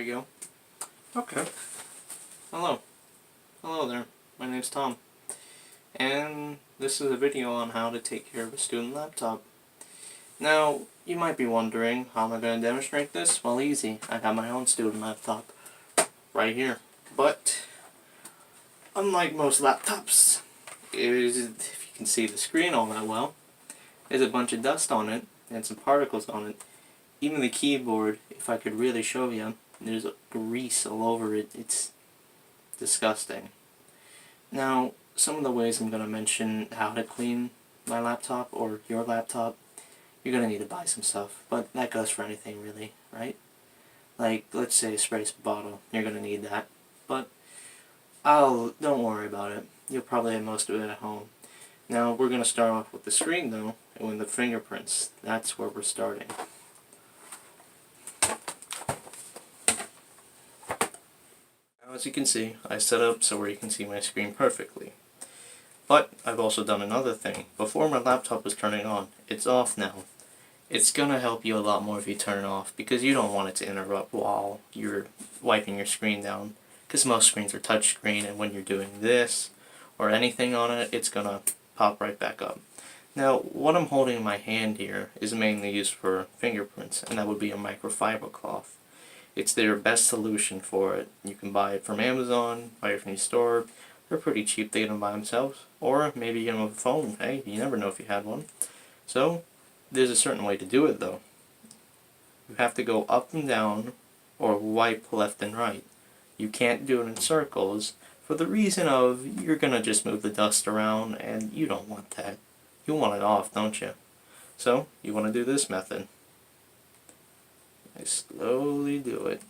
we go. Okay. Hello. Hello there. My name's Tom. And this is a video on how to take care of a student laptop. Now, you might be wondering, how am I going to demonstrate this? Well, easy. I got my own student laptop right here. But, unlike most laptops, if you can see the screen all that well, there's a bunch of dust on it and some particles on it. Even the keyboard, if I could really show you, there's grease all over it. It's disgusting. Now, some of the ways I'm going to mention how to clean my laptop or your laptop, you're going to need to buy some stuff, but that goes for anything really, right? Like, let's say a spray bottle, you're going to need that, but don't worry about it. You'll probably have most of it at home. Now, we're going to start off with the screen though, and with the fingerprints. That's where we're starting. As you can see, I set up so where you can see my screen perfectly. But I've also done another thing. Before my laptop was turning on, it's off now. It's gonna help you a lot more if you turn it off, because you don't want it to interrupt while you're wiping your screen down. Because most screens are touchscreen, and when you're doing this or anything on it, it's gonna pop right back up. Now, what I'm holding in my hand here is mainly used for fingerprints, and that would be a microfiber cloth. It's their best solution for it. You can buy it from Amazon, buy it from your store. They're pretty cheap to get them by themselves. Or maybe get them with a phone. Hey, you never know if you had one. So, there's a certain way to do it though. You have to go up and down or wipe left and right. You can't do it in circles for the reason of you're going to just move the dust around and you don't want that. You want it off, don't you? So, you want to do this method. I slowly do it.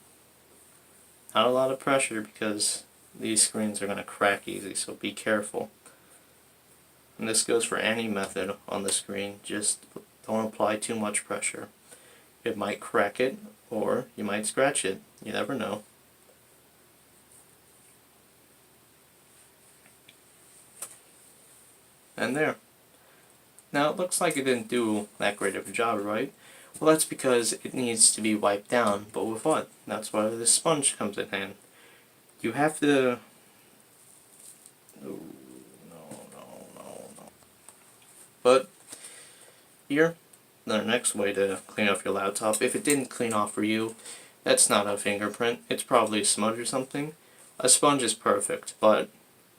Not a lot of pressure because these screens are going to crack easy, so be careful. And this goes for any method on the screen, just don't apply too much pressure. It might crack it, or you might scratch it. You never know. And there. Now it looks like it didn't do that great of a job, right? Well, that's because it needs to be wiped down, but with what? That's why this sponge comes in hand. You have to... No. But, here, the next way to clean off your laptop, if it didn't clean off for you, that's not a fingerprint, it's probably a smudge or something. A sponge is perfect, but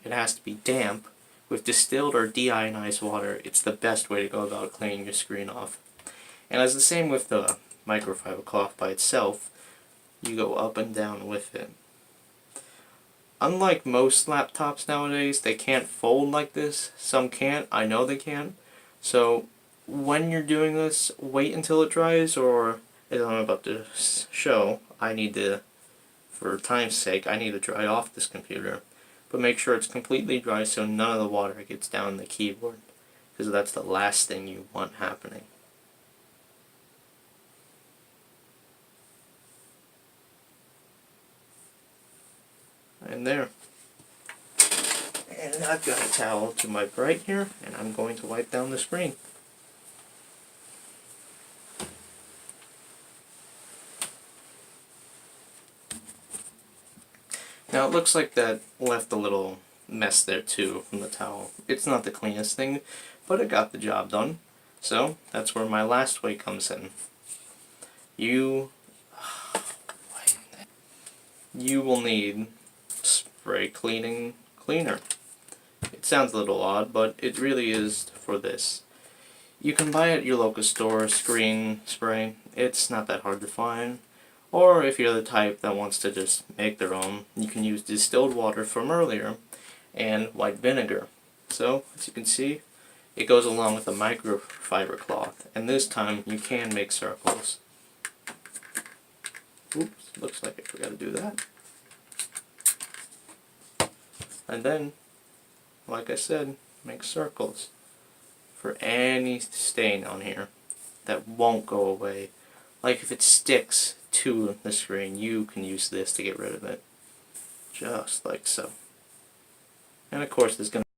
it has to be damp. With distilled or deionized water, it's the best way to go about cleaning your screen off. And as the same with the microfiber cloth by itself, you go up and down with it. Unlike most laptops nowadays, they can't fold like this. Some can't, I know they can. So when you're doing this, wait until it dries, or as I'm about to show, for time's sake, I need to dry off this computer. But make sure it's completely dry so none of the water gets down the keyboard, because that's the last thing you want happening. And there. And I've got a towel to my right here, and I'm going to wipe down the screen. Now it looks like that left a little mess there too from the towel. It's not the cleanest thing, but it got the job done. So that's where my last way comes in. You will need spray cleaning cleaner. It sounds a little odd, but it really is for this. You can buy it at your local store, screen spray. It's not that hard to find. Or if you're the type that wants to just make their own, you can use distilled water from earlier and white vinegar. So, as you can see, it goes along with the microfiber cloth, and this time you can make circles. Oops, looks like I forgot to do that. And then, like I said, make circles for any stain on here that won't go away. Like if it sticks to the screen, you can use this to get rid of it. Just like so. And of course there's going to